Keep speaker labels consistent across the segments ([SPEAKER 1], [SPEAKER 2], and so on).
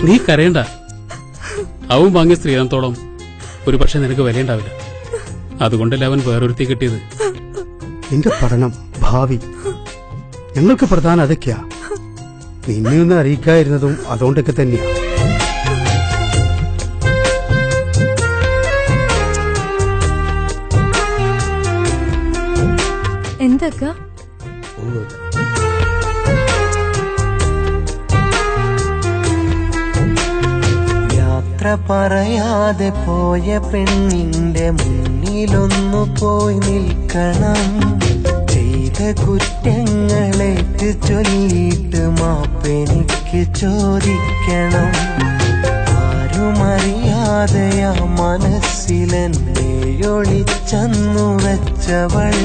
[SPEAKER 1] നീ കരയണ്ട. അവൻ വാങ്ങിയ സ്ത്രീധനത്തോളം ഒരു പക്ഷെ നിനക്ക് വിലയുണ്ടാവില്ല. അതുകൊണ്ടല്ലേ അവൻ വേറൊരുത്തി കിട്ടിയത്.
[SPEAKER 2] നിന്റെ പഠനം, ഭാവി, ഞങ്ങൾക്ക് പ്രധാനം അതൊക്കെയാ. നിന്നെ ഒന്ന് അറിയിക്കാതിരുന്നതും അതുകൊണ്ടൊക്കെ തന്നെയാ.
[SPEAKER 3] എന്തൊക്കെ
[SPEAKER 4] യാത്ര പറയാതെ പോയ പെണ്ണിന്റെ മുന്നിലൊന്നു പോയി നിൽക്കണം. ചെയ്ത കുറ്റങ്ങളേറ്റ് ചൊല്ലിയിട്ട് മാപ്പെനിക്ക് ചോദിക്കണം. ആരുമറിയാതെയാ മനസ്സിലെന്നെ ഒളിച്ചന്നു വെച്ചവൾ.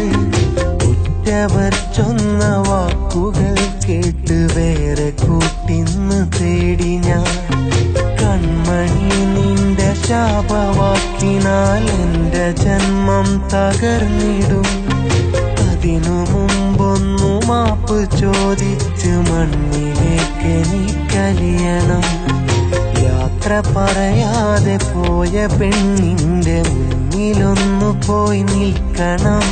[SPEAKER 4] ഉറ്റവർ ചൊന്ന വാക്കുകൾ കേട്ട് വേറെ കൂട്ടിന്ന് തേടി ഞാൻ. കൺമണി നിന്റെ ശാപവാക്കിനാൽ എന്റെ ജന്മം തകർന്നിടും. അതിനു മുമ്പൊന്നു മാപ്പ് ചോദിച്ച് മണ്ണിലേക്ക് എനിക്കലിയണം. യാത്ര പറയാതെ പോയ പെണ്ണിന്റെ മുന്നിലൊന്നു പോയി നിൽക്കണം.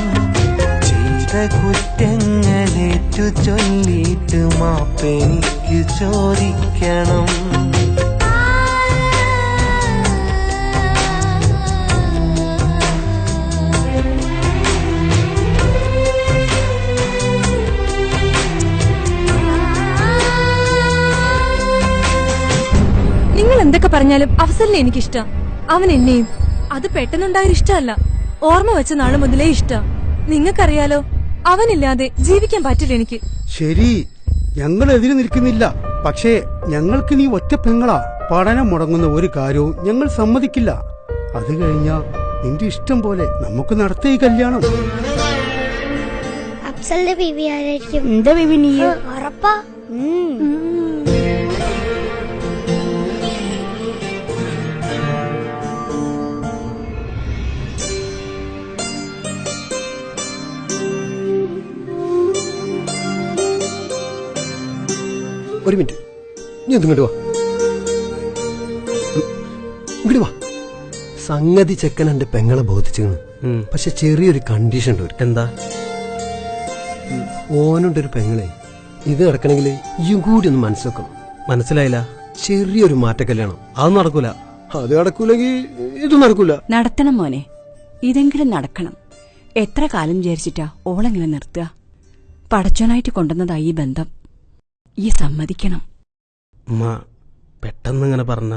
[SPEAKER 4] ചെയ്ത കുറ്റങ്ങളേറ്റു ചൊല്ലിയിട്ട് മാപ്പെനിക്ക് ചോദിക്കണം.
[SPEAKER 3] നിങ്ങൾ എന്തൊക്കെ പറഞ്ഞാലും അഫ്സലിനെ എനിക്കിഷ്ടം. അവൻ എന്നെയും. അത് പെട്ടെന്നുണ്ടായൊരു ഇഷ്ടമല്ല, ഓർമ്മ വെച്ച നാള് മുതലേ ഇഷ്ടം. നിങ്ങൾക്കറിയാലോ, അവനില്ലാതെ ജീവിക്കാൻ പറ്റില്ല എനിക്ക്.
[SPEAKER 2] ശരി, ഞങ്ങൾ എതിര് നിൽക്കുന്നില്ല. പക്ഷേ ഞങ്ങൾക്ക് നീ ഒറ്റ പെങ്ങളാ. പഠനം മുടങ്ങുന്ന ഒരു കാര്യവും ഞങ്ങൾ സമ്മതിക്കില്ല. അത് കഴിഞ്ഞാ നിന്റെ ഇഷ്ടം പോലെ നമുക്ക് നടത്ത ഈ കല്യാണം.
[SPEAKER 5] അഫ്സലിന്റെ ബീവി ആരായിരിക്കും? എന്റെ ബീവി നീ ഉറപ്പാ?
[SPEAKER 6] ഒരു മിനിറ്റ്, നീ ഒന്നിങ്ങോട്ട് വാ. ഇങ്ങോട്ട് വാ. സംഗതി ചെക്കൻ എന്റെ പെങ്ങളെ ബോധിച്ചിരുന്നു. പക്ഷെ ചെറിയൊരു കണ്ടീഷൻ ഉണ്ട്. എന്താ? ഓനുണ്ടൊരു പെങ്ങളെ. ഇത് നടക്കണമെങ്കിൽ ഇയും കൂടി ഒന്ന് മനസ്സിലാക്കണം. മനസ്സിലായില്ല? ചെറിയൊരു മാറ്റക്കല്യാണം. അത് നടക്കൂല. അത് നടക്കൂലെങ്കിൽ ഇത് നടക്കൂല.
[SPEAKER 7] നടത്തണം മോനെ, ഇതെങ്കിലും നടക്കണം. എത്ര കാലം വിചാരിച്ചിട്ടാ ഓളെങ്ങനെ നിർത്തുക? പടച്ചോനായിട്ട് കൊണ്ടുവന്നതാ ഈ ബന്ധം. ഈ സമ്മതിക്കണം.
[SPEAKER 8] ഉമ്മ പെട്ടെന്നിങ്ങനെ പറഞ്ഞ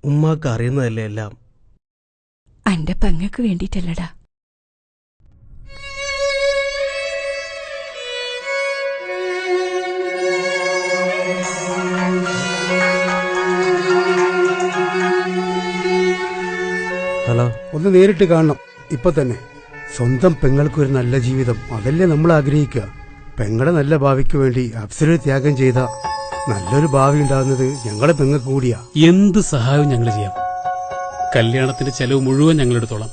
[SPEAKER 8] ഉമ്മാക്ക് അറിയുന്നതല്ലേ എല്ലാം.
[SPEAKER 7] അന്റെ പെങ്ങക്ക് വേണ്ടിയിട്ടല്ലടാ.
[SPEAKER 8] ഹലോ,
[SPEAKER 2] ഒന്ന് നേരിട്ട് കാണണം ഇപ്പൊ തന്നെ. സ്വന്തം പെങ്ങൾക്കൊരു നല്ല ജീവിതം, അതല്ലേ നമ്മൾ ആഗ്രഹിക്കുക. പെങ്ങളുടെ നല്ല ഭാവിക്ക് വേണ്ടി അഫ്സലിനെ ത്യാഗം ചെയ്ത നല്ലൊരു ഭാവി ഉണ്ടാകുന്നത് ഞങ്ങളുടെ പെങ്ങൾക്ക് കൂടിയാ.
[SPEAKER 1] എന്ത് സഹായവും ഞങ്ങൾ ചെയ്യാം. കല്യാണത്തിന്റെ ചെലവ് മുഴുവൻ ഞങ്ങളെടുത്തോളാം.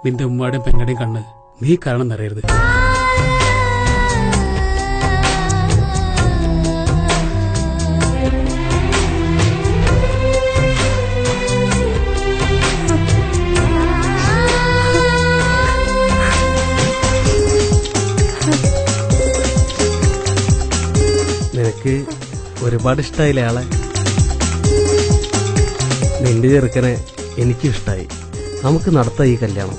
[SPEAKER 1] നിന്റെ ഉമ്മാടെയും പെങ്ങളുടെയും കണ്ണ് നീ കാരണം നിറയരുത്.
[SPEAKER 8] നിനക്ക് ഒരുപാട് ഇഷ്ടായില്ലേ ആളെ? നിന്റെ ചെറുക്കനെ എനിക്കും ഇഷ്ടായി. നമുക്ക് നടത്താം ഈ കല്യാണം.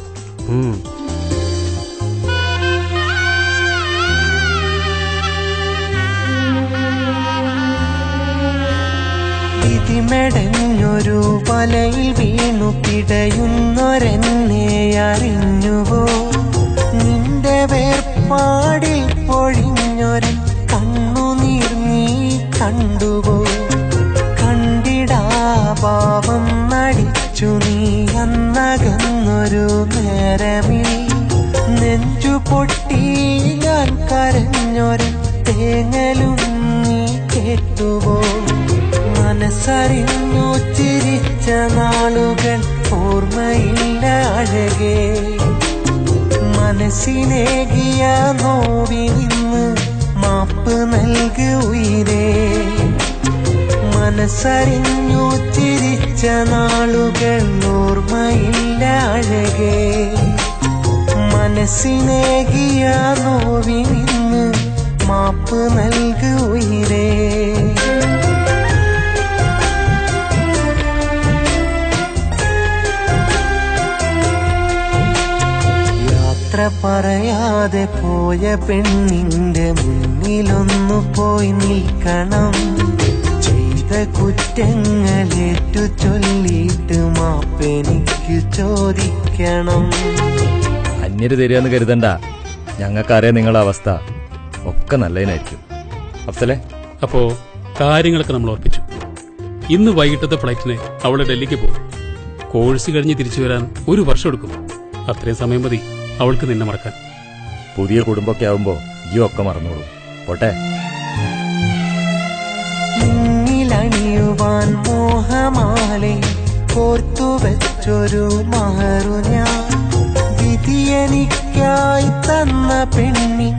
[SPEAKER 4] വിധിമെടഞ്ഞൊരു വലയിൽ വീണു പിടയുന്നൊരെന്നെ അറിഞ്ഞുവോ? നിന്റെ വേർപാടിൽ പൊഴിഞ്ഞൊരൻ കണ്ണുനീർ നീ കണ്ടുവോ? കണ്ടിടാഭാവം നടിച്ചു നീ അന്നകന്നൊരു നേരമിൽ നെഞ്ചു പൊട്ടി ഞാൻ കരഞ്ഞൊരൻ തേങ്ങലും നീ കേട്ടുവോ? മനസ്സറിഞ്ഞു ചിരിച്ച നാളുകൾ ഓർമ്മയില്ല അഴകേ. മനസ്സിനേകിയ നോവിനിന്ന് മാപ്പ് നൽകു ഉയിരേ. മനസ്സറിഞ്ഞു ചിരിച്ച നാളുകൾ ഓർമ്മയില്ല അഴകേ. മനസ്സിനേകിയ നോവിനിന്ന് മാപ്പ് നൽകു ഉയിരേ. യാത്ര പറയാതെ പോയ പെണ്ണിന്റെ മുന്നിലൊന്നു പോയി നിൽക്കണം. ചെയ്ത കുറ്റങ്ങളേറ്റു ചൊല്ലിയിട്ട് മാപ്പെനിക്ക് ചോദിക്കണം.
[SPEAKER 9] അന്യര് തരികയെന്ന് കരുതണ്ട, ഞങ്ങൾക്കറിയാം നിങ്ങളുടെ അവസ്ഥ. ഒക്കെ നല്ലതിനായിരിക്കും. അഫ്സലെ,
[SPEAKER 1] അപ്പോ കാര്യങ്ങളൊക്കെ നമ്മൾ ഓർപ്പിച്ചു. ഇന്ന് വൈകിട്ടത്തെ ഫ്ലൈറ്റിന് അവളെ ഡൽഹിക്ക് പോകും. കോഴ്സ് കഴിഞ്ഞ് തിരിച്ചു വരാൻ 1 വർഷം എടുക്കും. അത്രയും സമയം മതി അവൾക്ക് നിന്നെ മറക്കാൻ.
[SPEAKER 9] പുതിയ കുടുംബമൊക്കെ ആവുമ്പോ ഈ ഒക്കെ മറന്നോളൂ. പോട്ടെ.
[SPEAKER 4] മുന്നിലണിയുവാൻ മോഹമാലെ കോർത്തു വെച്ചൊരു മഹറു ഞാൻ. വിധിയെനിക്കായി തന്ന പെണ്ണി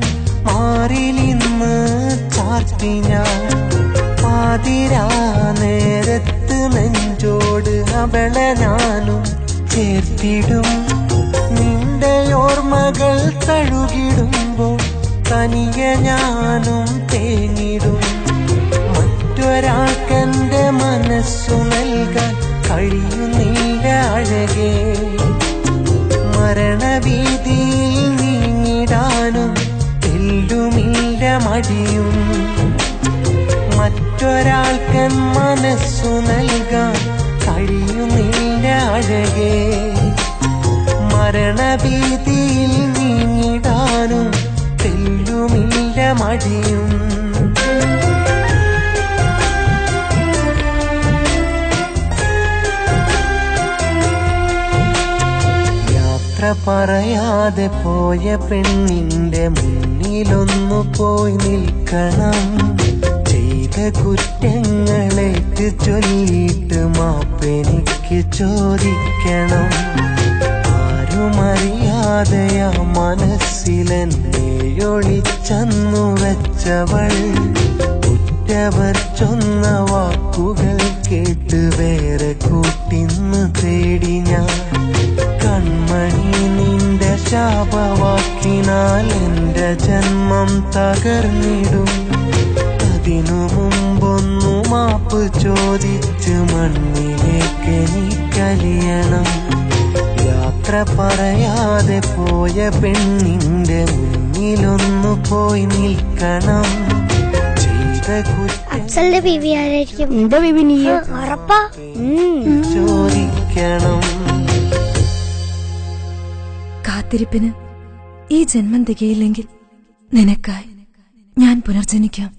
[SPEAKER 4] മാറിലിന്ന് ചാർത്തി ഞാൻ. പാതിരാ നേരത്ത് നെഞ്ചോട് അവളെ ഞാനും ചേർത്തിടും. നിന്റെ ഓർമ്മകൾ തഴുകിടുമ്പോൾ തനിയെ ഞാനും തേങ്ങിടും. മറ്റൊരാൾക്കെന്റെ മനസ്സു നൽകാൻ കഴിയുന്നില്ല അഴകേ. മരണവീതിയിൽ നീങ്ങിടാനും തെല്ലുമില്ല മടിയും. മറ്റൊരാൾക്കൻ മനസ്സു നൽകാൻ കഴിയുന്നില്ല അഴകേ. മരണഭീതിയിൽ നീങ്ങിടാനും തെല്ലുമില്ല മടിയും. യാത്ര പറയാതെ പോയ പെണ്ണിന്റെ മുന്നിലൊന്നു പോയി നിൽക്കണം. ചെയ്ത കുറ്റങ്ങളേറ്റ് ചൊല്ലിയിട്ട് മാപ്പെനിക്ക് ചോദിക്കണം. ആരുമറിയാതെയാ മനസ്സിലെന്നെ ഒളിച്ചന്നു വെച്ചവൾ. ഉറ്റവർ ചൊന്ന വാക്കുകൾ കേട്ട് വേറെ കൂട്ടിന്ന് തേടി ഞാൻ. കൺമണി നിന്റെ ശാപവാക്കിനാൽ എന്റെ ജന്മം തകർന്നിടും. അതിനു മുമ്പൊന്നു മാപ്പ് ചോദിച്ച് മണ്ണിലേക്ക് എനിക്കലിയണം. യാത്ര പറയാതെ പോയ പെണ്ണിന്റെ മുന്നിലൊന്നു പോയി നിൽക്കണം. ചെയ്ത
[SPEAKER 5] അഫ്സലിന്റെ ബീവി ആരായിരിക്കും? എന്റെ ബീവി നീ ഉറപ്പാ?
[SPEAKER 4] ചോദിക്കണം.
[SPEAKER 3] കാത്തിരിപ്പിന് ഈ ജന്മം തികയില്ലെങ്കിൽ നിനക്കായി ഞാൻ പുനർജനിക്കാം.